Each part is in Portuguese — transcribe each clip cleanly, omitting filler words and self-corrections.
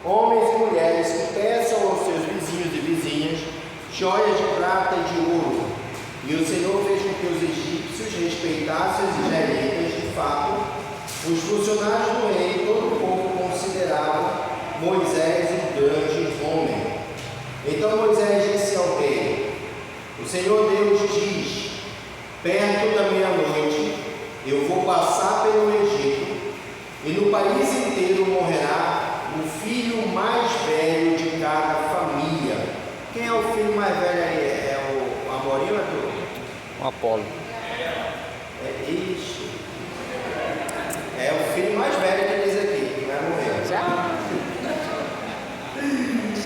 homens e mulheres que peçam aos seus vizinhos e vizinhas joias de prata e de ouro. E o Senhor fez com que os egípcios respeitassem os israelitas. De fato, os funcionários do rei e todo o povo consideravam Moisés um grande homem. Então Moisés disse ao rei: o Senhor Deus diz: perto da meia-noite eu vou passar pelo Egito, e no país inteiro morrerá o filho mais velho de cada família. Quem é o filho mais velho aí? É o Amorim ou é tu? O Apolo. É isso. É o filho mais velho que diz aqui, que vai morrer.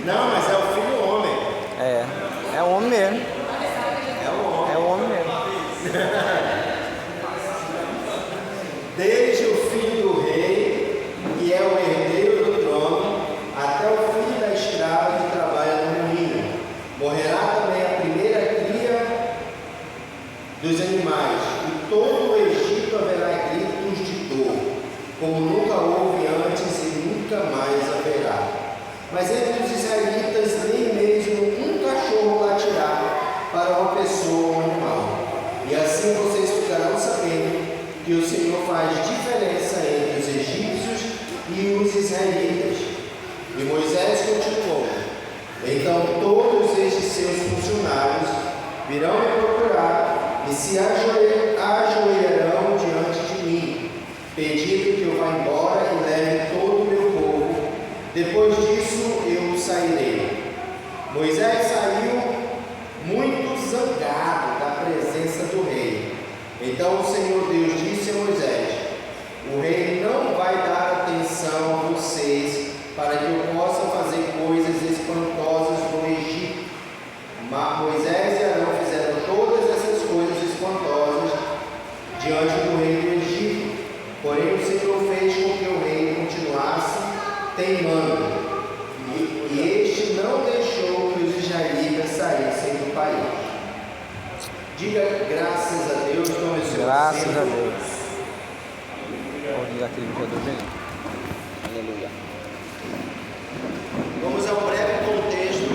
Não, mas é o filho homem. É o homem mesmo. É o homem. É o homem mesmo. Desde o filho do rei, que é o herdeiro do trono, até o filho da escrava que trabalha no moinho. Morrerá também a primeira cria dos animais, e todo o Egito haverá gritos de dor, como nunca houve antes e nunca mais haverá. Mas entre os israelitas nem mesmo um cachorro latirá para uma pessoa ou um animal. E assim vocês ficarão sabendo que o Senhor faz diferença entre os egípcios e os israelitas. E Moisés continuou: então todos estes seus funcionários virão me procurar e se ajoelharão diante de mim, pedindo que eu vá embora e leve todo o meu povo. Depois disso eu sairei. Moisés saiu muito zangado da presença do rei. Então o Senhor Deus disse a Moisés: o rei não vai dar atenção a vocês para que eu possa fazer coisas espantosas no Egito. Mas Moisés e Arão fizeram todas essas coisas espantosas diante do rei do Egito. Porém o Senhor fez com que o rei continuasse teimando, e este não deixou que os israelitas saíssem do país. Diga graças a Deus, tome o seu Graças assento. a Deus. Vou ligar aquele jogador bem. Aleluia. Vamos ao breve contexto.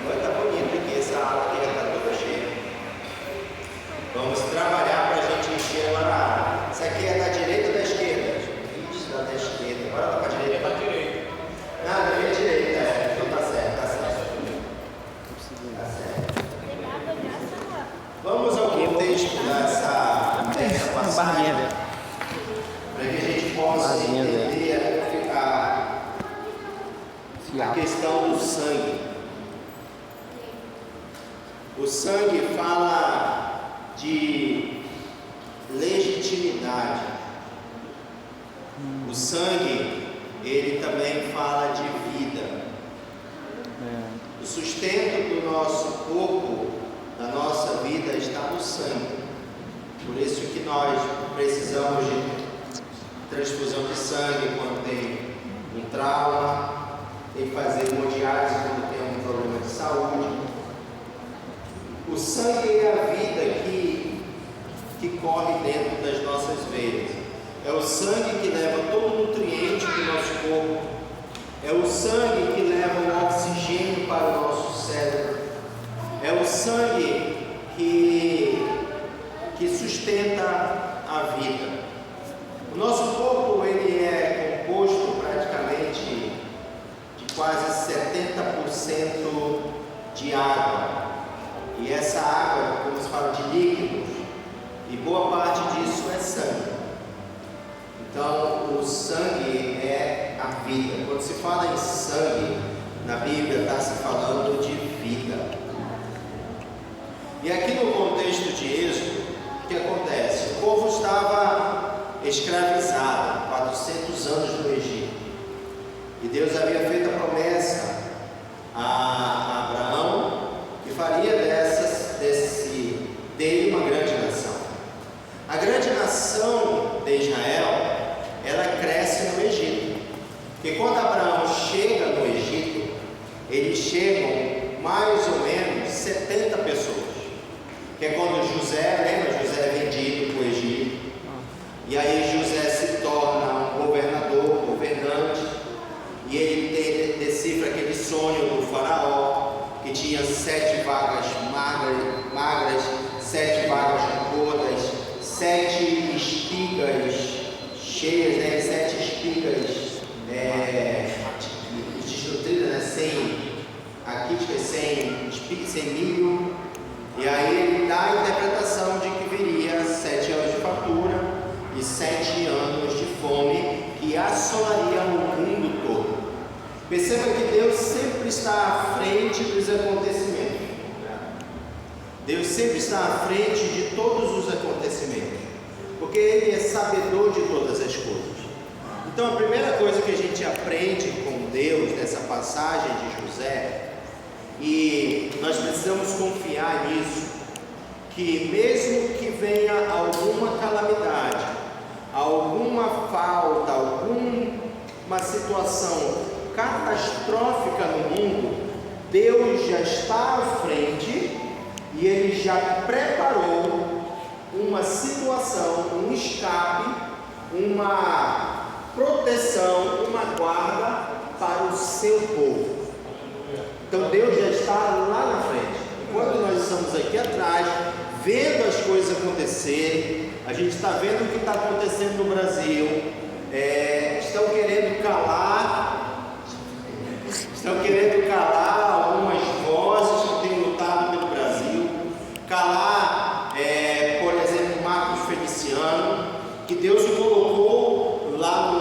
Olha, está bonito aqui, essa aula aqui já está toda cheia. Vamos trabalhar para a gente encher ela na área. Isso aqui é da direita ou da esquerda? Isso, da esquerda. Agora está para a direita. Para a direita. Ah, da minha direita, é. Então tá certo, tá certo. Tá certo. Vamos ao contexto dessa passagem, para que a gente possa entender a questão do sangue. O sangue fala de legitimidade. O sangue, ele também fala de vida. O sustento do nosso corpo, da nossa vida, está no sangue. Por isso que nós precisamos de transfusão de sangue quando tem um trauma, tem que fazer hemodiálise quando tem um problema de saúde. O sangue é a vida que corre dentro das nossas veias. É o sangue que leva todo o nutriente do nosso corpo. É o sangue que leva o oxigênio para o nosso cérebro. É o sangue que sustenta a vida. O nosso corpo, ele é composto praticamente de quase 70% de água. E essa água, como se fala de líquidos, e boa parte disso é sangue. Então, o sangue é a vida. Quando se fala em sangue, na Bíblia está se falando de vida. E aqui no contexto de Êxodo, o que acontece? O povo estava escravizado, 400 anos no Egito. E Deus havia feito a promessa a Abraão que faria dele uma grande nação. A grande nação de Israel, ela cresce no Egito. Porque quando Abraão chega no Egito, eles chegam mais ou menos 70 pessoas. Que é quando José, lembra? José é vendido para o Egito. E aí José se torna um governante. E ele ele decifra aquele sonho do faraó, que tinha 7 vacas magras, 7 vacas gordas, 7 espigas cheias, né? 7 espigas desnutridas, né? sem milho. E aí ele dá a interpretação de que viria 7 anos de fartura e 7 anos de fome que assolaria o mundo todo. Perceba que Deus sempre está à frente dos acontecimentos. Deus sempre está à frente de todos os acontecimentos, porque Ele é sabedor de todas as coisas. Então a primeira coisa que a gente aprende com Deus nessa passagem de José, e nós precisamos confiar nisso, que mesmo que venha alguma calamidade, alguma falta, alguma situação catastrófica no mundo, Deus já está à frente e Ele já preparou uma situação, um escape, uma proteção, uma guarda para o seu povo. Então Deus já está lá na frente. Enquanto nós estamos aqui atrás, vendo as coisas acontecerem, a gente está vendo o que está acontecendo no Brasil. Estão querendo calar algumas vozes que têm lutado pelo Brasil, calar, por exemplo, Marcos Feliciano, que Deus o colocou lá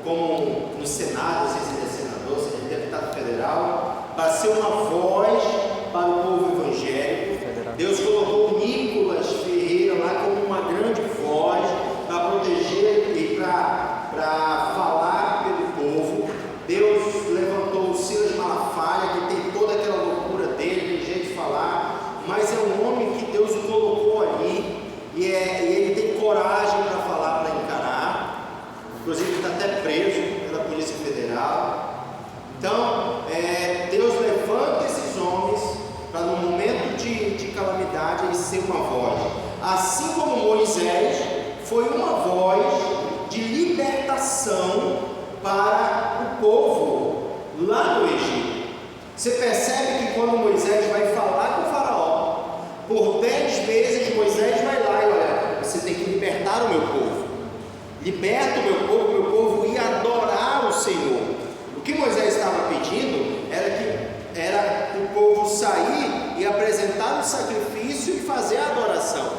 como no Senado, não sei se ele é senador, se ele é deputado federal, para ser uma voz para o povo evangélico. Deus colocou Nicolas Ferreira lá como uma grande voz para proteger e para falar pelo povo. Deus levantou o Silas Malafaia, que tem toda aquela loucura dele, tem jeito de falar, mas é um homem que Deus o colocou ali, e ele tem coragem para falar, para encarar. Inclusive está até preso pela Polícia Federal. Então, Deus levanta esses homens para no momento de calamidade eles ser uma voz. Assim como Moisés foi uma voz de libertação para o povo lá no Egito. Você percebe que quando Moisés vai falar com o faraó, por 10 vezes Moisés vai lá e olha, você tem que libertar o meu povo. Liberta o meu povo ir adorar o Senhor. O que Moisés estava pedindo era o povo sair e apresentar o sacrifício e fazer a adoração.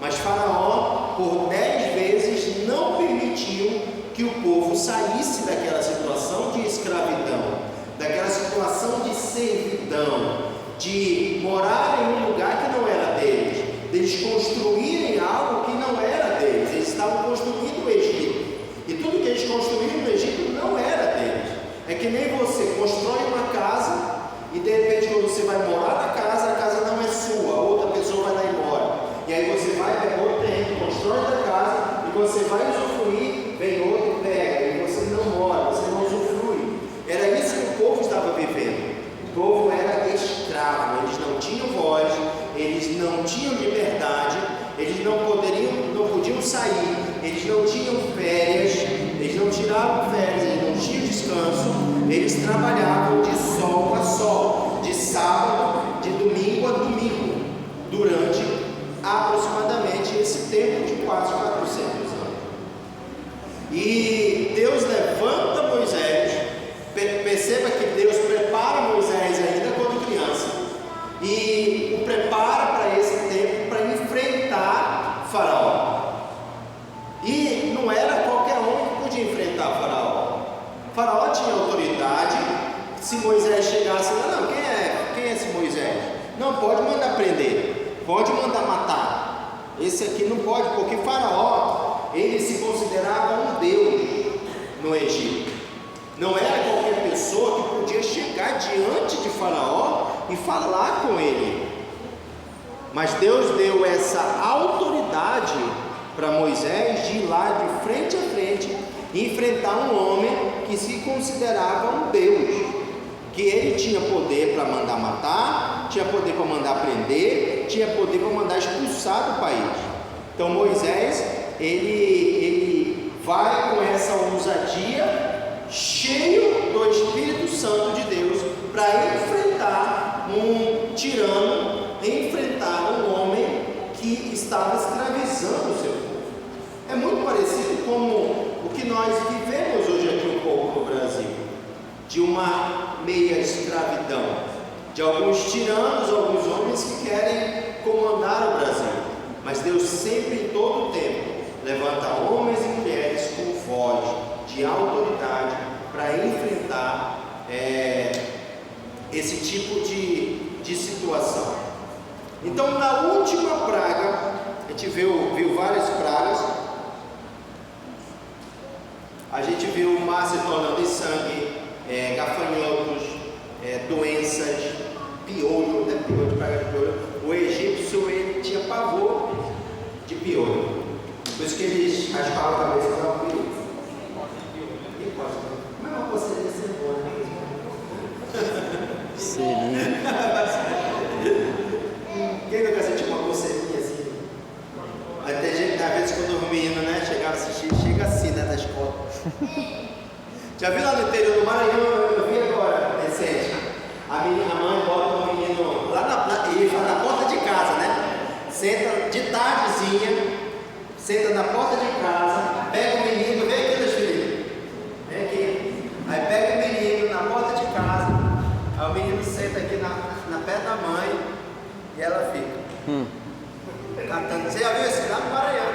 Mas Faraó, por 10 vezes, não permitiu que o povo saísse daquela situação de escravidão, daquela situação de servidão, de morar em um lugar que não era deles, deles construírem algo que não era deles. Eles estavam construindo o Egito, e tudo que eles construíram no Egito não era deles. É que nem você constrói uma casa e de repente quando você vai morar na casa, a casa não é sua, outra pessoa vai lá embora. E aí você vai, pega outro terreno, constrói a casa, e quando você vai usufruir, vem outro e pega, e você não mora, você não usufrui. Era isso que o povo estava vivendo. O povo era escravo, eles não tinham voz, eles não tinham liberdade, eles não podiam sair, eles não tinham férias, eles não tiravam férias, eles não tinham descanso, eles trabalhavam de sol a sol, de sábado, de domingo a domingo, durante aproximadamente esse tempo de quase 400 anos. E Deus levanta Moisés, perceba que Deus prepara Moisés ainda quando criança, e o prepara para esse tempo, para enfrentar Faraó. E não era qualquer um que podia enfrentar Faraó. Faraó tinha autoridade. Se Moisés chegasse lá, não, quem é esse Moisés? Não, pode mandar prender, pode mandar matar. Esse aqui não pode, porque Faraó, ele se considerava um deus no Egito. Não era qualquer pessoa que podia chegar diante de Faraó e falar com ele. Mas Deus deu essa autoridade para Moisés de ir lá de frente a frente e enfrentar um homem que se considerava um deus, que ele tinha poder para mandar matar, tinha poder para mandar prender, tinha poder para mandar expulsar do país. Então Moisés, ele vai com essa ousadia, cheio do Espírito Santo de Deus, para enfrentar um tirano, enfrentar um homem que estava escravizando o seu povo. É muito parecido com o que nós vivemos hoje aqui um pouco no Brasil, de uma meia escravidão, de alguns tiranos, alguns homens que querem comandar o Brasil. Mas Deus sempre, em todo o tempo, levanta homens e mulheres com voz de autoridade para enfrentar esse tipo de situação. Então, na última praga, a gente viu várias pragas. A gente viu o mar se tornando em sangue, gafanhotos, doenças, piolho, né? Piolho, praga de piolho. O egípcio, ele tinha pavor de piolho. Por isso que eles raspavam a cabeça para o piolho. Mas uma coceira ser boa, né? Seria. Quem nunca sentiu uma coceirinha assim? Até gente, às vezes, quando os meninos, né, chegaram a assistir, chega assim, né, na escola. Já viu lá no interior do Maranhão? Eu vi agora, recente. A mãe bota o menino lá na porta de casa, né? Senta de tardezinha, senta na porta de casa, pega o menino, vem aqui, meus filhos, vem aqui. Aí pega o menino na porta de casa, aí o menino senta aqui na pé da mãe e ela fica cantando. Você já viu esse lá no Maranhão?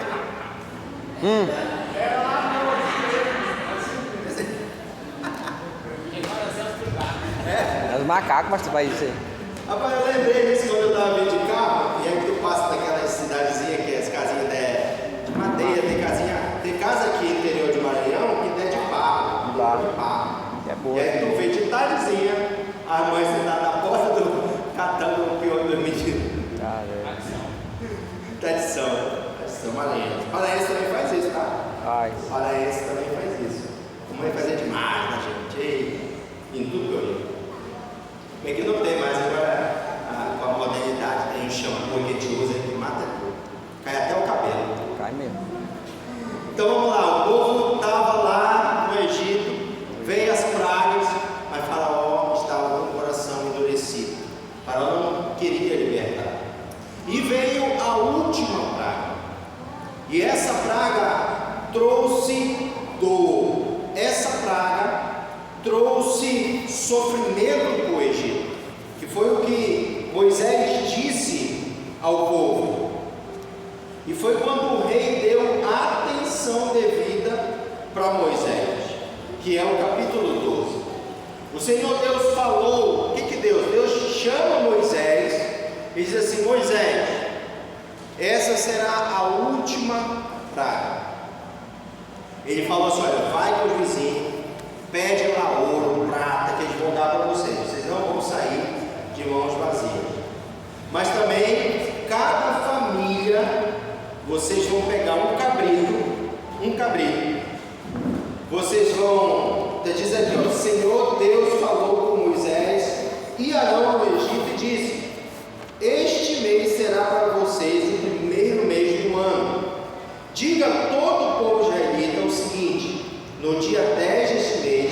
Era lá no É os macacos, mas tu vai dizer. Rapaz, eu lembrei disso quando eu estava vindo de carro, e aí tu passa naquelas cidadezinhas que as casinhas de madeira, tem casa aqui no interior de Maranhão que é de barro, de barro. É boa. E aí tu vê de tardezinha, a mãe sentada na porta catando o pior do menino. Tradição maranhense. Paraense também faz isso, tá? Paraense também faz isso. A mãe fazia demais na gente, em tudo que eu li. Bem que não tem mais agora, com a modernidade, tem um shampoo que a gente usa que mata tudo. Cai até o cabelo. Cai mesmo. Então vamos lá, o povo estava lá no Egito, veio as pragas, mas Faraó estava com o coração endurecido. Faraó não queria libertar. E veio a última praga. E essa praga trouxe dor. Essa praga trouxe sofrimento para o Egito, que foi o que Moisés disse ao povo. E foi quando o rei deu atenção devida para Moisés, que é o capítulo 12. O Senhor Deus falou, o que Deus? Deus chama Moisés e diz assim: Moisés, essa será a última praga. Ele falou assim: olha, vai com os vizinhos, pede lá ouro, prata, que eles vão dar para vocês. Vocês não vão sair de mãos vazias. Mas também, cada família, vocês vão pegar um cabrito. Vocês vão, diz aqui, ó, o Senhor Deus falou com Moisés e Arão ao Egito e disse: este mês será para vocês o primeiro mês do ano. Diga a todo o povo israelita o seguinte: no dia 10 deste mês,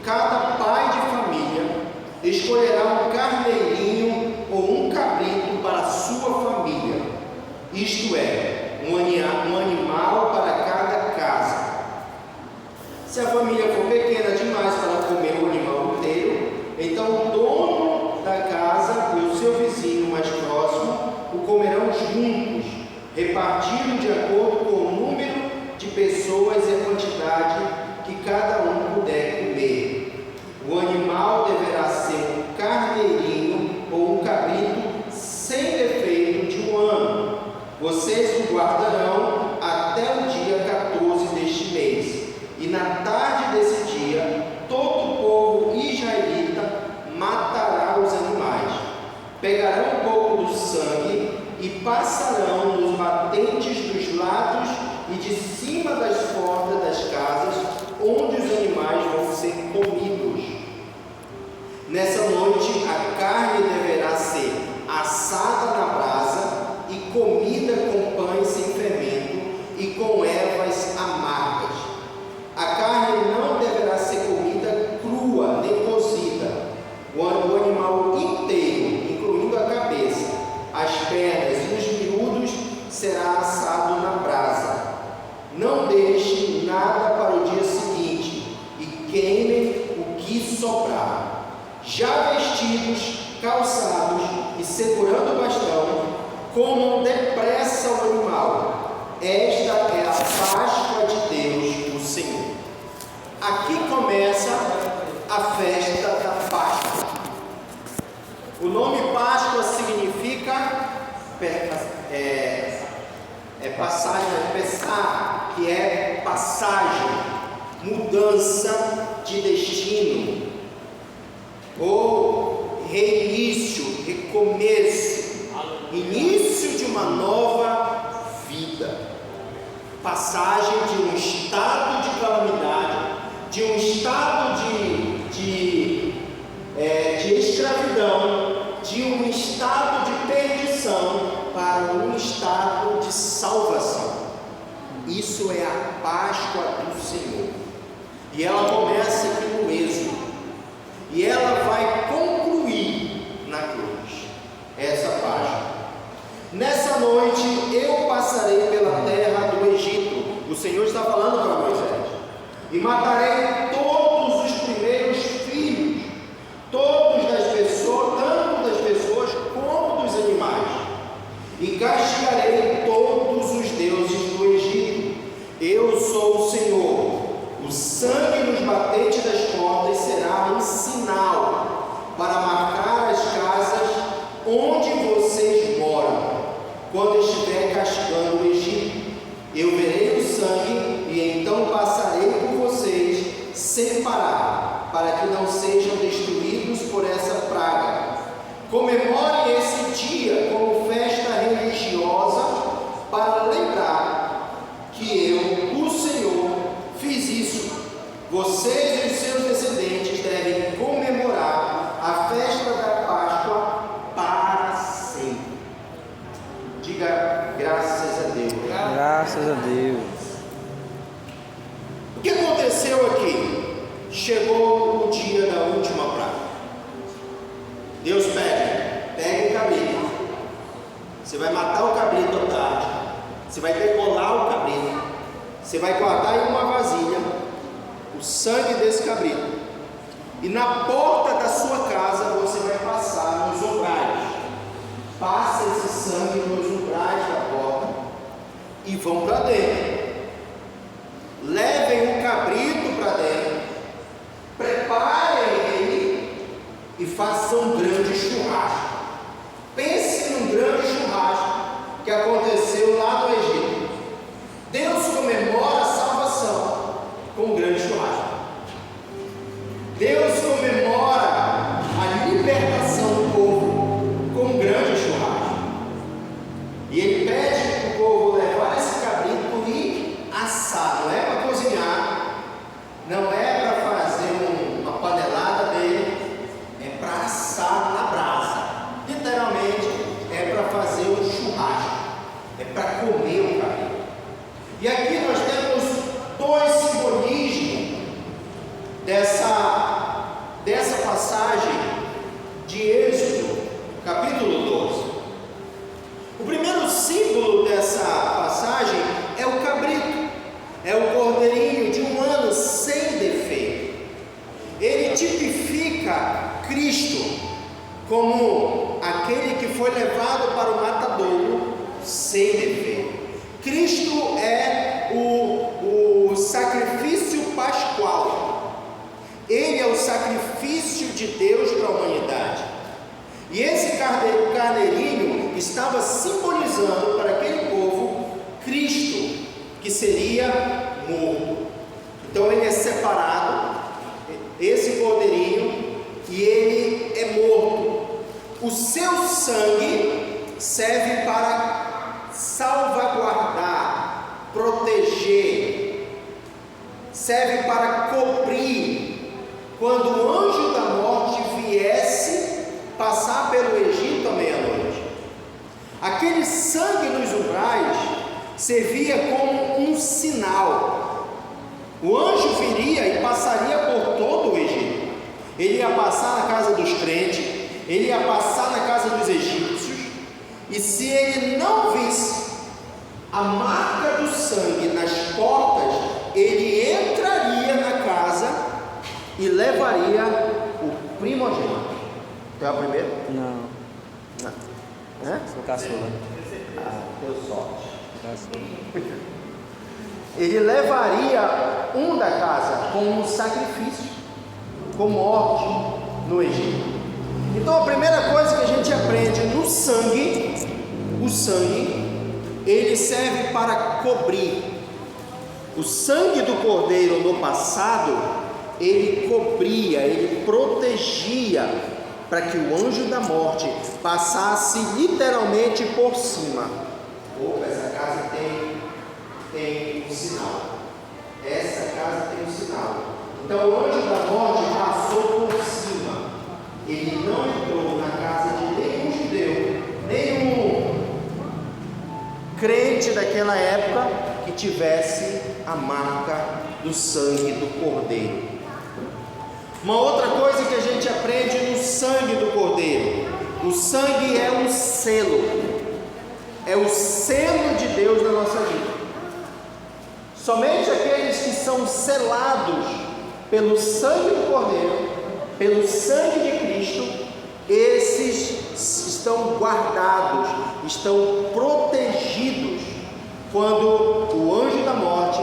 cada pai de família escolherá um carneirinho ou um cabrito para a sua família, isto é, um animal para cada casa. Se a família for pequena demais para comer o animal inteiro, então o dono da casa e o seu vizinho mais próximo o comerão juntos, repartido de acordo com o número de pessoas e a quantidade que cada um puder comer. O animal deverá ser um carneirinho ou um cabrito sem defeito de um ano. Vocês o guardarão até o dia 14 deste mês. E na tarde desse dia, todo o povo israelita matará os animais. Pegarão um pouco do sangue e passarão nos batentes dos lados e de cima das portas das casas, onde os animais vão ser comidos. Nessa noite, a carne deverá ser assada na brasa e comida com pães sem fermento e com ervas amargas. A carne não deverá ser comida que sobraram, já vestidos, calçados e segurando o bastão, comam depressa o animal. Esta é a Páscoa de Deus, o Senhor. Aqui começa a festa da Páscoa. O nome Páscoa significa passagem, Pessah, que é passagem, mudança de destino, ou reinício, recomeço, início de uma nova vida, passagem de um estado de calamidade, de um estado de escravidão, de um estado de perdição para um estado de salvação. Isso é a Páscoa do Senhor. E ela começa aqui no Êxodo. E ela vai concluir na cruz. Essa Páscoa. Nessa noite eu passarei pela terra do Egito. O Senhor está falando para Moisés. E matarei todos os primeiros filhos, todos das pessoas, tanto das pessoas como dos animais. E castigarei todos os deuses do Egito. Eu sou o Senhor. O sangue nos batentes das portas será um sinal para marcar as casas onde vocês moram, quando estiver castigando o Egito. Eu verei o sangue e então passarei por vocês sem parar, para que não sejam destruídos por essa praga. Comemorem esse dia como festa religiosa para lembrar que eu, o Senhor, fiz isso. Vocês e os seus descendentes devem comemorar a festa da Páscoa para sempre. Diga graças a Deus. Graças a Deus. O que aconteceu aqui? Chegou o dia da última praga. Deus pega um cabrito. Você vai matar o cabrito à tarde. Você vai degolar o cabrito. Você vai guardar em uma vasilha o sangue desse cabrito. E na porta da sua casa você vai passar nos umbrais. Passa esse sangue nos umbrais da porta e vão para dentro. Levem o cabrito para dentro. Preparem ele e façam um grande churrasco. Pense num grande churrasco que aconteceu lá no Egito. Deus comemora a salvação com um grande churrasco. Deus comemora a libertação do povo com um grande churrasco. E Ele pede para o povo levar esse cabrito e assar. Não é para cozinhar, não é para fazer uma panelada dele, é para assar na brasa. Literalmente é para fazer um churrasco, é para comer o cabrito. E aqui nós temos dois simbolismos dessa passagem de Êxodo, capítulo 12. O primeiro símbolo dessa passagem é o cabrito, é o cordeirinho de um ano sem defeito. Ele tipifica Cristo como aquele que foi levado para o matadouro sem defeito. Cristo é o sacrifício pascual. Ele é o sacrifício de Deus para a humanidade. E esse carneirinho estava simbolizando para aquele povo Cristo, que seria morto. Então ele é separado, esse cordeirinho, e ele é morto. O seu sangue serve para salvaguardar, proteger, serve para cobrir. Quando o anjo da morte viesse passar pelo Egito à meia-noite, aquele sangue nos umbrais servia como um sinal. O anjo viria e passaria por todo o Egito. Ele ia passar na casa dos crentes, ele ia passar na casa dos egípcios, e se ele não visse a marca do sangue nas portas, ele entraria na casa e levaria o primogênito. Tu é o primeiro? Não. Hã? Sou caçula. Deu sorte. Caçula. Ele levaria um da casa como um sacrifício, com morte no Egito. Então a primeira coisa que a gente aprende no sangue, o sangue, ele serve para cobrir. O sangue do cordeiro no passado, ele cobria, ele protegia, para que o anjo da morte passasse literalmente por cima. Opa, essa casa tem um sinal. Essa casa tem um sinal. Então o anjo da morte passou por cima. Ele não entrou na casa de nenhum judeu, nenhum crente daquela época que tivesse a marca do sangue do cordeiro. Uma outra coisa que a gente aprende no sangue do cordeiro: o sangue é um selo, é o selo de Deus na nossa vida. Somente aqueles que são selados pelo sangue do cordeiro, pelo sangue de Cristo, esses estão guardados, estão protegidos quando o anjo da morte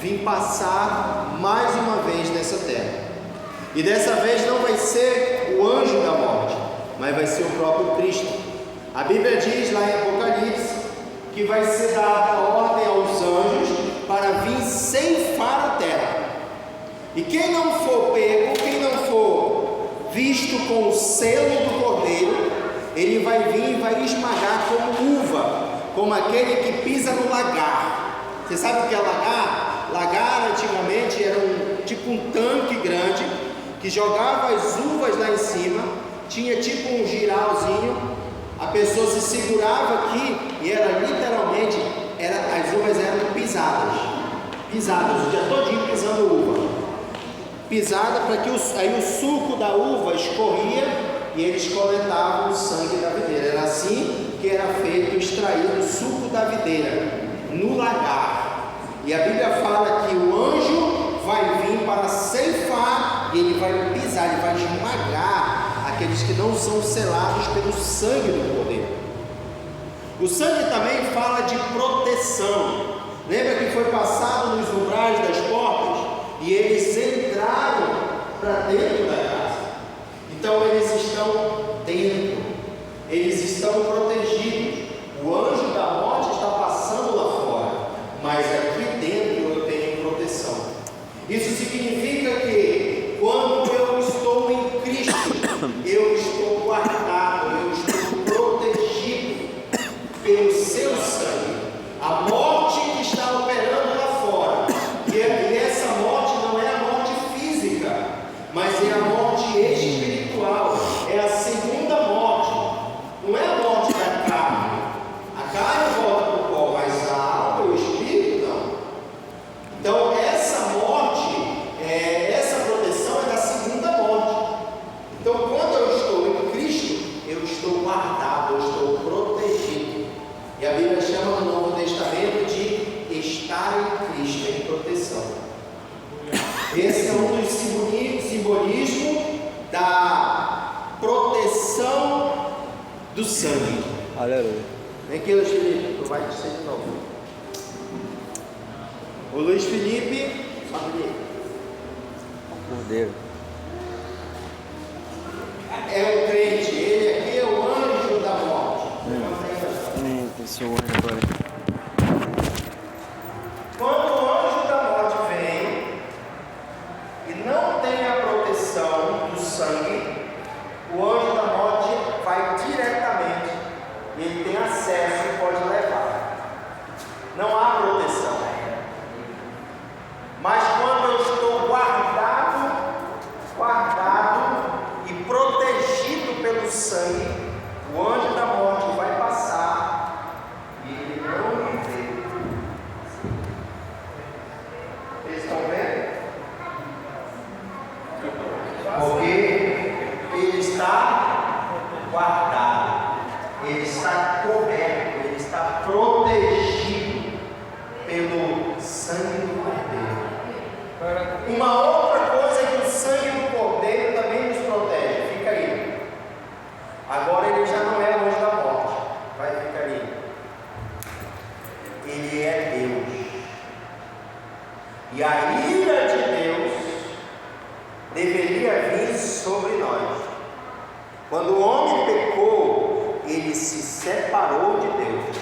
vir passar mais uma vez nessa terra. E dessa vez não vai ser o anjo da morte, mas vai ser o próprio Cristo. A Bíblia diz lá em Apocalipse que vai ser dada ordem aos anjos para vir ceifar a terra. E quem não for pego, quem não for visto com o selo do cordeiro, ele vai vir e vai esmagar como uva, como aquele que pisa no lagar. Você sabe o que é lagar? Lagar antigamente era tipo um tanque grande que jogava as uvas lá em cima, tinha tipo um giralzinho, a pessoa se segurava aqui e era literalmente, as uvas eram pisadas, o dia todinho pisando uva, pisada para que aí o suco da uva escorria e eles coletavam o sangue da videira. Era assim que era feito, extraído o suco da videira no lagar. E a Bíblia fala que o anjo vai vir para ceifar e ele vai pisar, ele vai esmagar aqueles que não são selados pelo sangue do cordeiro. O sangue também fala de proteção. Lembra que foi passado nos umbrais das portas e eles entraram para dentro da casa? Então eles estão dentro, eles estão protegidos. O anjo da morte está passando lá fora, mas aqui dentro eu tenho proteção. Isso significa que quando eu estou em Cristo, eu estou guardado, eu estou protegido pelo seu sangue. A morte que está operando lá fora, e essa morte não é a morte física, mas é a morte espiritual, é a segunda morte, não é a morte da carne. A carne volta para o pó, mas a alma e o espírito não. Então essa morte, essa proteção é da segunda morte. Então quando eu estou em Cristo, eu estou guardado, eu estou protegido. E a Bíblia chama no Novo Testamento de estar em Cristo, em proteção. Esse é um dos simbolismos da proteção do sangue. Aleluia. Vem aqui, Luiz Felipe, tu vai descer de novo. O Luiz Felipe, sobe ali. Cordeiro. É o crente, ele aqui é o anjo da morte. Esse anjo agora. Quando o anjo da morte vem e não tem a proteção do sangue, o anjo da morte vai diretamente, ele tem acesso e pode levar. Não há proteção. Mas quando eu estou guardado e protegido pelo sangue, o anjo da morte vai passar e ele não me vê. Vocês estão vendo? Porque ele está guardado, ele está coberto, ele está protegido pelo sangue do cordeiro. Uma outra coisa que o sangue Quando o homem pecou, ele se separou de Deus.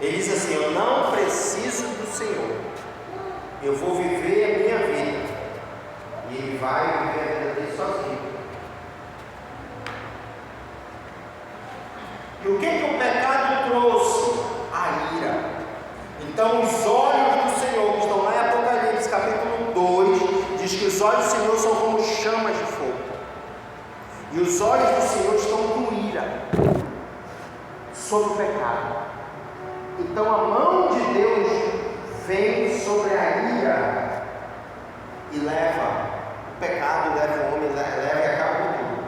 Ele diz assim: eu não preciso do Senhor, eu vou viver a minha vida. E ele vai viver a vida dele sozinho. E o que o pecado trouxe? A ira. Então os olhos do Senhor, que estão lá em Apocalipse capítulo 2, diz que os olhos do Senhor são como chamas de fogo. E os olhos do Senhor estão com ira sobre o pecado. Então a mão de Deus vem sobre a ira e leva o pecado, leva o homem, leva e acaba com tudo.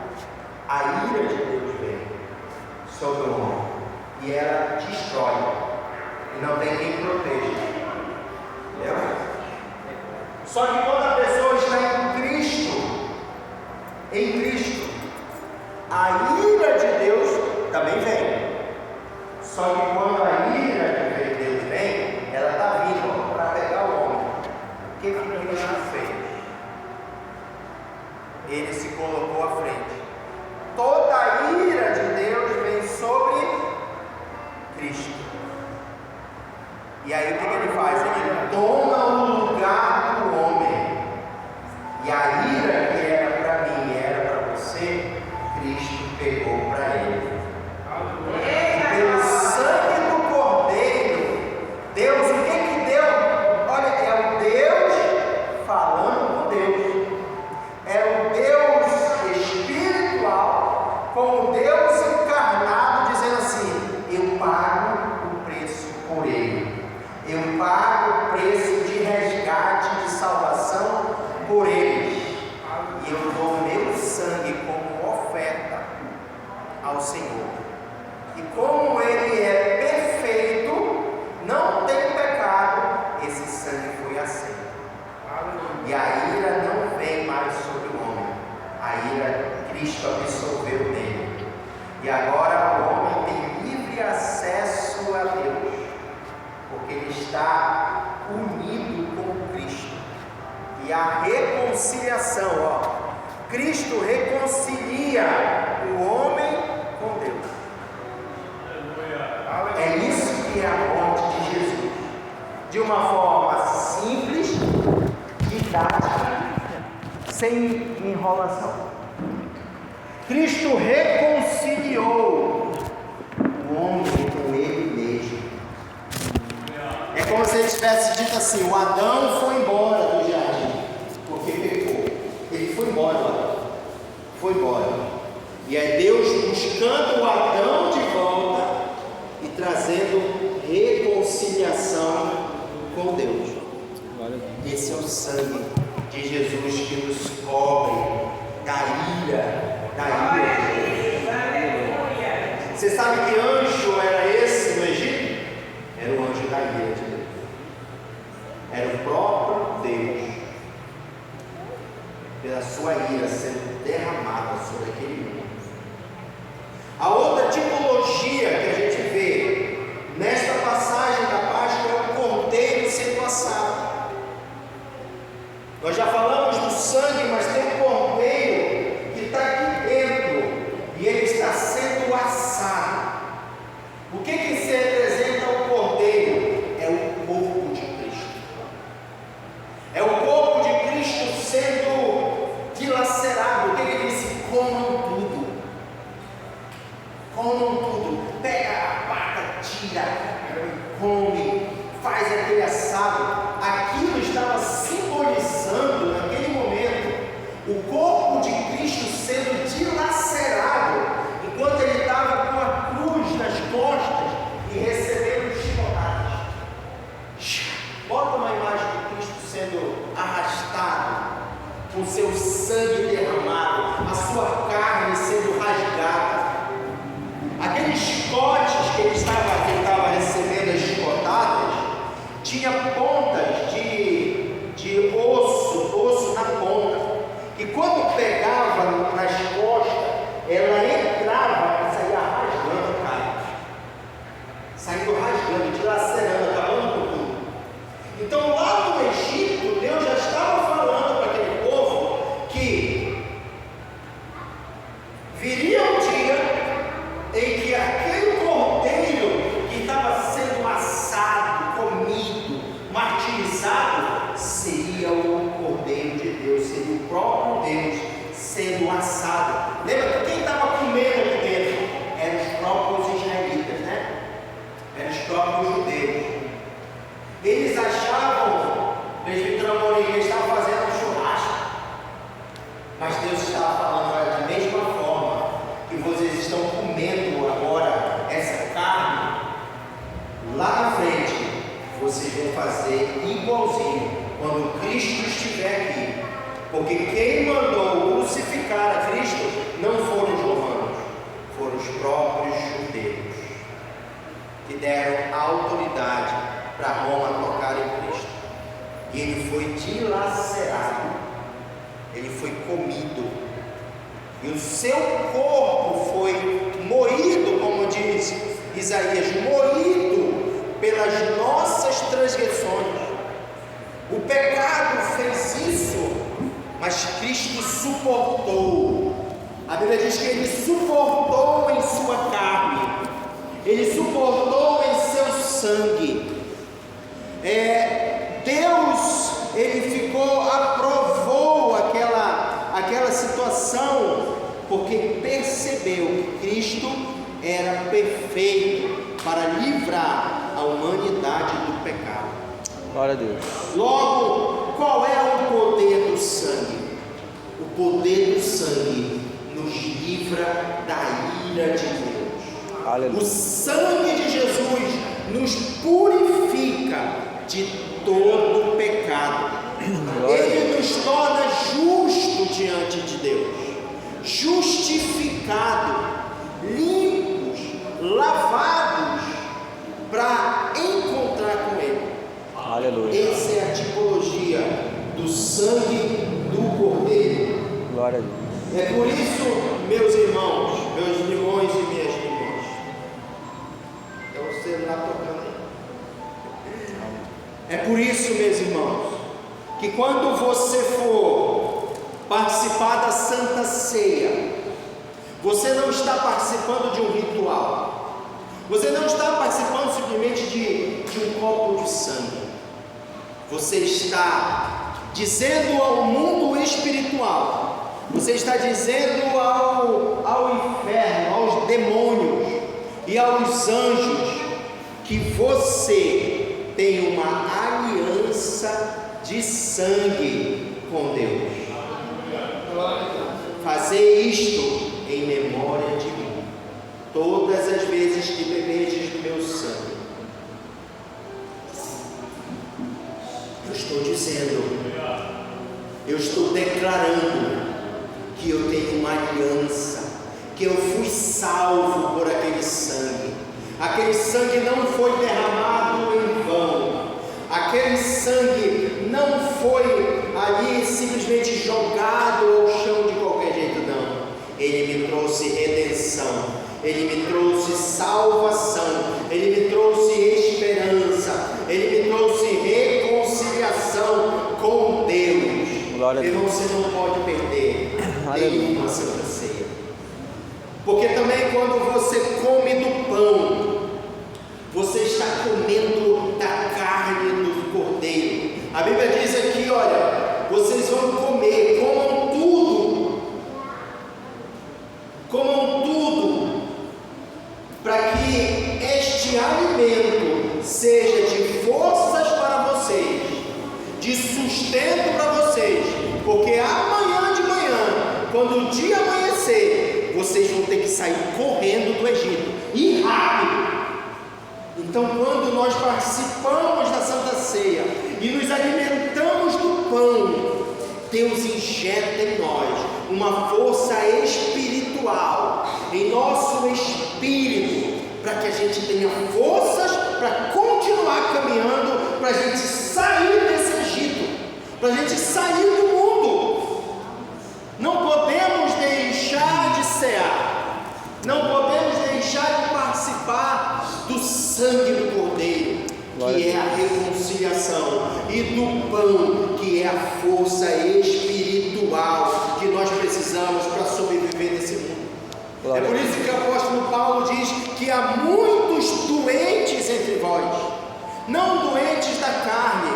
A ira de Deus vem sobre o homem e ela destrói, e não tem quem proteja. Entendeu? Só que quando a pessoa está em Cristo, a ira de Deus também vem. Só que quando a ira de Deus vem, ela está vindo para pegar o homem. O que Cristo fez? Ele se colocou à frente. Toda a ira de Deus vem sobre Cristo. E aí o que ele faz? Ele toma o lugar do homem. E a ira que era para mim, era para você, Cristo pegou para ele. E pelo sangue do Cordeiro, Deus, o que deu? Olha, é o Deus falando com Deus. É o Deus espiritual com o Deus encarnado, dizendo assim: eu pago o preço por ele. Eu pago o preço de resgate, de salvação por eles. E eu dou meu sangue como oferta ao Senhor. E como ele é perfeito, não tem pecado, esse sangue foi aceito. E a ira não vem mais sobre o homem. A ira Cristo absorveu nele. E agora o homem tem livre acesso a Deus, porque ele está unido com Cristo. E a reconciliação, Cristo reconcilia o homem com Deus. É isso que é a morte de Jesus. De uma forma simples, didática, sem enrolação. Cristo reconciliou o homem com ele mesmo. É como se ele tivesse dito assim: o Adão foi embora do jardim, porque pecou. Ele foi embora, o Adão. Foi embora. E é Deus buscando o Adão de volta e trazendo reconciliação com Deus. Esse é o sangue de Jesus que nos cobre da ira de Deus. Você sabe que anjo era esse no Egito? Era o anjo da ira de Deus. Era o próprio Deus, pela sua ira sendo derramada sobre aquele mundo. A outra tipologia que a gente vê nesta passagem da Páscoa é o cordeiro sendo assado. Nós já falamos do sangue, mas tem um cordeiro que está aqui dentro e ele está sendo assado. O que se representa o cordeiro? É o corpo de Cristo. É o corpo de Cristo sendo dilacerado. O que ele disse? Comam tudo. Comam tudo. Pega a pata, tira, come, faz aquele assado. Aquilo estava simbolizando, naquele momento, o corpo de Cristo sendo dilacerado, enquanto ele estava com a cruz nas costas e recebendo chicotadas. Bota uma imagem de Cristo sendo arrastado, com seu sangue derramado, a sua carne sendo rasgada. Aqueles chicotes que ele estava recebendo as chicotadas, tinha pontas de osso na ponta, e quando pegava nas costas, ela entrava e saía rasgando, cara, saindo rasgando, dilacerando, acabando com tudo. Então lá no Egito, Deus já estava falando para aquele povo que viriam passada. Lembra quem estava comendo aqui dentro? Eram os próprios israelitas, né? Eram os próprios judeus. Eles achavam, presbítero Amorim, que eles estavam fazendo um churrasco. Mas Deus estava falando, olha, da mesma forma que vocês estão comendo agora essa carne, lá na frente, vocês vão fazer igualzinho quando Cristo estiver aqui. Porque quem mandou crucificar a Cristo não foram os romanos, foram os próprios judeus, que deram autoridade para Roma tocar em Cristo. E ele foi dilacerado, ele foi comido, e o seu corpo foi moído, como diz Isaías, moído pelas nossas transgressões. O pecado fez isso, mas Cristo suportou. A Bíblia diz que ele suportou em sua carne, ele suportou em seu sangue. Deus, ele aprovou aquela situação, porque percebeu que Cristo era perfeito para livrar a humanidade do pecado. Glória a Deus. Logo, qual é o poder do sangue? O poder do sangue nos livra da ira de Deus. Aleluia. O sangue de Jesus nos purifica de todo pecado. Ele nos torna justos diante de Deus, justificados, limpos, lavados, para encontrar com Ele. Aleluia. Essa é a tipologia do sangue do Cordeiro. Glória a Deus. É por isso, meus irmãos, meus irmãos e minhas irmãs, é o celular tocando aí. É por isso, meus irmãos, que quando você for participar da Santa Ceia, você não está participando de um ritual, você não está participando simplesmente de um copo de sangue. Você está dizendo ao mundo espiritual, você está dizendo ao inferno, aos demônios e aos anjos, que você tem uma aliança de sangue com Deus. Fazer isto em memória de mim, todas as vezes que beberdes do meu sangue. Eu estou dizendo, eu estou declarando que eu tenho uma aliança, que eu fui salvo por aquele sangue. Aquele sangue não foi derramado em vão. Aquele sangue não foi ali simplesmente jogado ao chão de qualquer jeito, não. Ele me trouxe redenção, ele me trouxe salvação, ele me trouxe esperança, ele me trouxe reconciliação com Deus. Irmão, você não pode perder nenhuma Santa Ceia. Porque também quando você come do pão, você está comendo da carne do Cordeiro. A Bíblia diz aqui, olha, vocês vão comer, comam tudo, para que este alimento seja de forças para vocês, de sustento para vocês, porque amanhã de manhã, quando o dia amanhecer, vocês vão ter que sair correndo do Egito, e rápido. Então, quando nós participamos da Santa Ceia e nos alimentamos do pão, Deus injeta em nós uma força espiritual, em nosso espírito, para que a gente tenha forças para continuar caminhando, para a gente sair desse Egito, para a gente sair do mundo. Não podemos deixar de cear, não podemos deixar de participar do sangue do Cordeiro, que é a reconciliação, e do pão, que é a força espiritual que nós precisamos para sobreviver nesse mundo. É por isso que o apóstolo Paulo diz que há muitos doentes entre vós, não doentes da carne,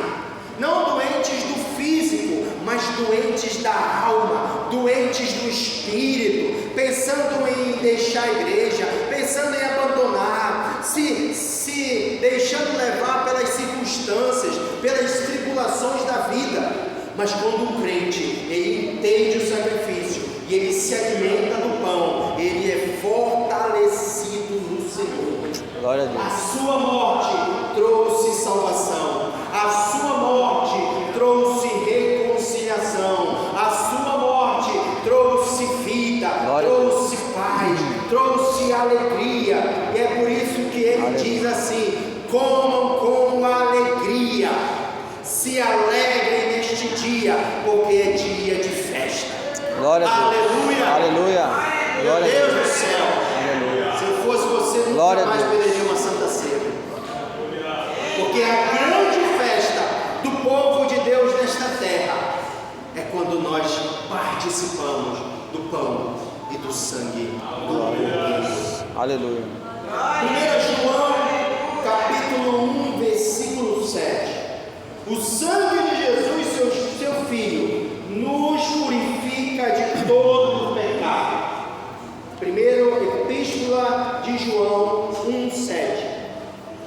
não doentes do físico, mas doentes da alma, doentes do espírito, pensando em deixar a igreja, pensando em abandonar, se deixando levar pelas circunstâncias, pelas tribulações da vida. Mas quando um crente, ele entende o sacrifício e ele se alimenta do pão, ele é fortalecido no Senhor. Glória a Deus. A sua morte trouxe salvação, a sua morte trouxe reconciliação, a sua morte trouxe vida, trouxe paz, trouxe alegria. E é por isso que ele diz assim: comam com alegria, se alegrem neste dia, porque é dia de festa. Glória a Deus. Aleluia. Aleluia. Meu Glória a Deus Deus. do céu. Aleluia. Se eu fosse você, nunca Glória a mais Deus. perderia uma Santa Ceia. Porque a grande festa do povo de Deus nesta terra é quando nós participamos do pão e do sangue do Cordeiro. Aleluia. 1 João, capítulo 1, versículo 7. O sangue de Jesus, seu Filho, nos purifica de todo o pecado. Primeira Epístola de João 1,7.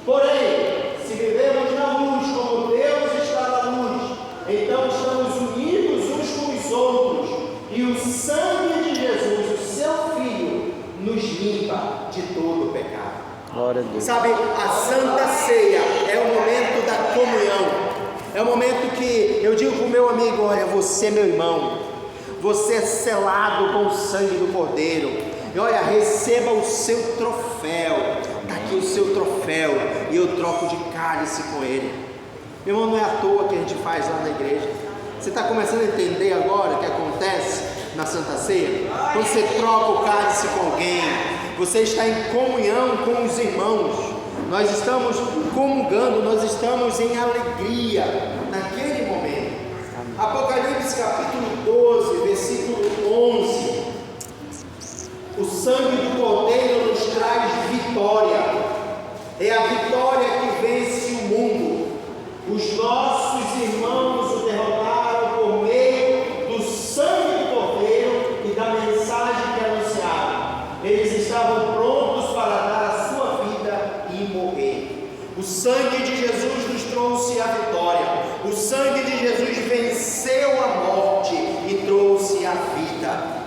Porém, se vivemos na luz como Deus está na luz, então estamos unidos uns com os outros, e o sangue de Jesus, o seu Filho, nos limpa de todo o pecado. Glória a Deus. Sabe, a Santa Ceia é o momento da comunhão. É o momento que eu digo para o meu amigo: olha, você, meu irmão, você é selado com o sangue do Cordeiro. E olha, receba o seu troféu. Está aqui o seu troféu, e eu troco de cálice com ele. Meu irmão, não é à toa que a gente faz lá na igreja. Você está começando a entender agora o que acontece na Santa Ceia? Quando você troca o cálice com alguém, você está em comunhão com os irmãos. Nós estamos comungando, nós estamos em alegria naquele momento. Apocalipse capítulo 12, versículo 11. O sangue do Cordeiro nos traz vitória. É a vitória que vence o mundo. Os nossos irmãos o derrotaram por meio do sangue do Cordeiro e da mensagem que anunciaram. Eles estavam prontos para dar a sua vida e morrer. O sangue de Jesus nos trouxe a vitória. O sangue de Jesus venceu a morte e trouxe a vida.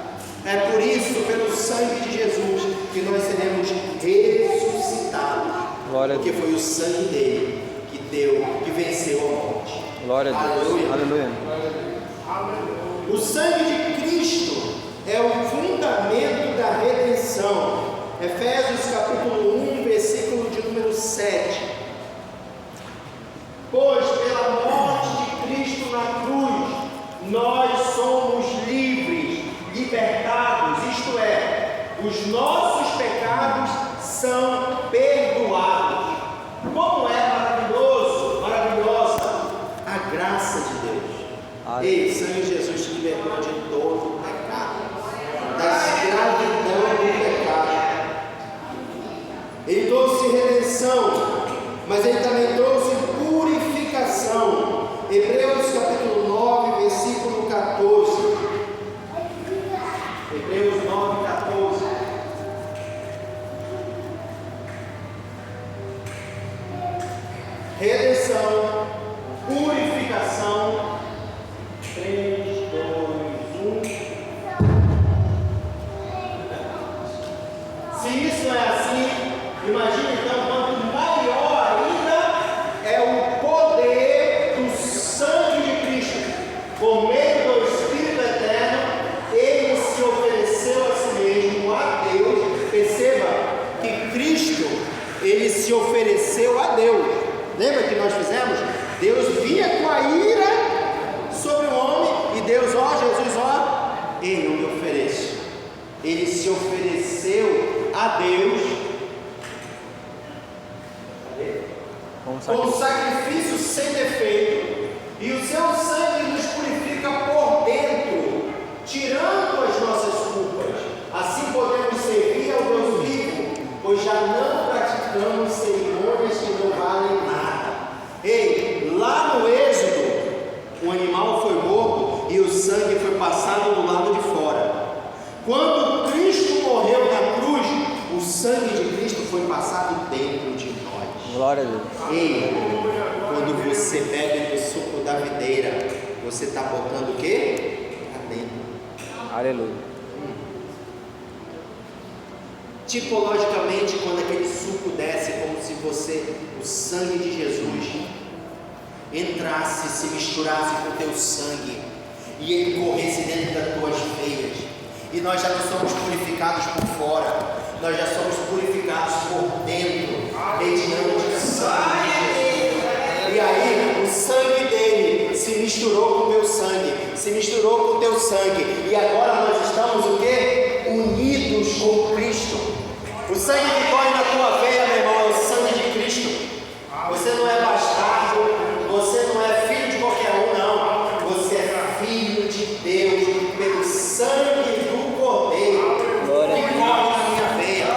É por isso, pelo sangue de Jesus, que nós seremos ressuscitados. Glória a porque Deus. foi o sangue dele que venceu a morte. Glória a Deus. Aleluia. Aleluia. O sangue de Cristo é o fundamento da redenção. Efésios capítulo 1, versículo de número 7. Pois pela morte de Cristo na cruz, nós somos livres, libertados, isto é, os nossos pecados são perdoados. Como é maravilhosa a graça de Deus. Ei, o Senhor Jesus te libertou de todo o pecado, da escravidão do pecado. Ele trouxe redenção, mas ele também trouxe purificação. Hebreus capítulo 9, versículo 14. Hebreus 9, 14. Redenção, purificação. 3, 2, 1. Se isso não é assim, imagine então quanto maior ainda é o poder do sangue de Cristo. Por meio do Espírito Eterno, ele se ofereceu a si mesmo, a Deus. Perceba que Cristo, ele se ofereceu a Deus. Lembra que nós fizemos? Deus vinha com a ira sobre o homem, e Deus, ó Jesus, ó, eu me ofereço. Ele se ofereceu a Deus com sacrifício sem defeito, e o seu sangue nos purifica por dentro, tirando as nossas culpas. Assim podemos servir ao Deus vivo, pois já não praticamos cerimônias que não valem nada. Ei, lá no Êxodo, o animal foi morto sangue de Cristo foi passado dentro de nós. Glória a Deus. Ei, quando você bebe do suco da videira, você está botando o quê? Lá dentro. Aleluia. Tipologicamente, quando aquele suco desce, como se o sangue de Jesus entrasse, se misturasse com o teu sangue e ele corresse dentro das tuas veias. E nós já não somos purificados por fora, nós já somos purificados por dentro, mediante o sangue de Jesus. E aí o sangue dele se misturou com o meu sangue, se misturou com o teu sangue, e agora nós estamos o quê? Unidos com Cristo. O sangue que corre na tua veia, meu irmão, é o sangue de Cristo. Você não é bastardo, você não é filho de qualquer um, não. Você é filho de Deus pelo sangue do Cordeiro que corre na minha veia.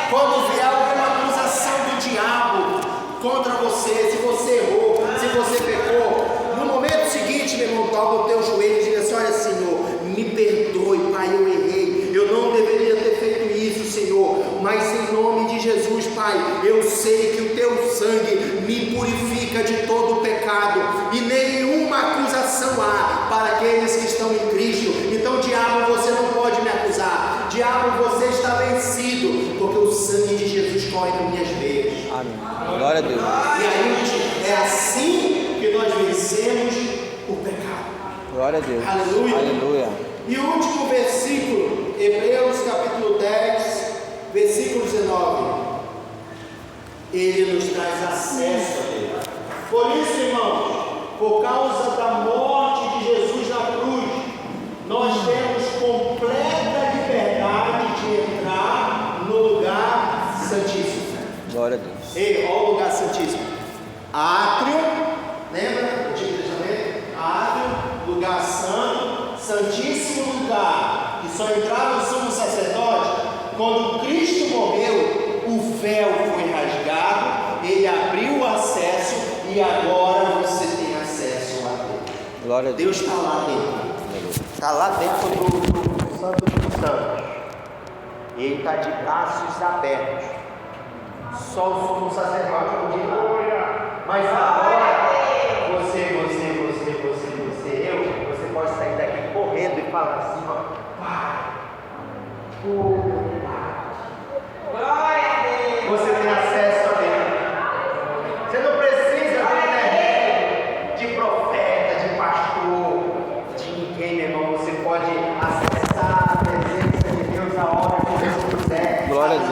Quando vier alguma acusação do diabo contra você, se você errou, se você pecou, no momento seguinte, meu irmão, dobra o teu joelho e diga assim: olha, Senhor, me perdoe, Pai, eu errei, eu não deveria ter feito isso, Senhor, mas em nome de Jesus, Pai, eu sei que o teu sangue me purifica de todo o pecado e nenhuma acusação há para aqueles que estão em Cristo. Então, diabo, você não pode me acusar, diabo, você está vencido, porque o sangue de Jesus corre nas minhas veias. Amém. Glória a Deus. E aí, é assim que nós vencemos o pecado. Glória a Deus. Aleluia. Aleluia. E o último versículo, Hebreus capítulo 10, versículo 19. Ele nos traz acesso a Deus. Por isso, irmãos, por causa da morte de Jesus na cruz, nós temos completa liberdade de entrar no lugar santíssimo. Glória a Deus. Ei, olha o lugar santíssimo. Átrio, lembra? Antigo Testamento? Átrio, lugar santo, santíssimo lugar, que só entrava o sumo sacerdote. Quando Cristo morreu, o véu foi rasgado, ele abriu o acesso e agora você tem acesso a Deus. Glória a Deus. Deus está lá dentro. Está lá dentro do Santo dos Santos. Ele está de braços abertos. Só o sumo sacerdote podia ir lá. Mas agora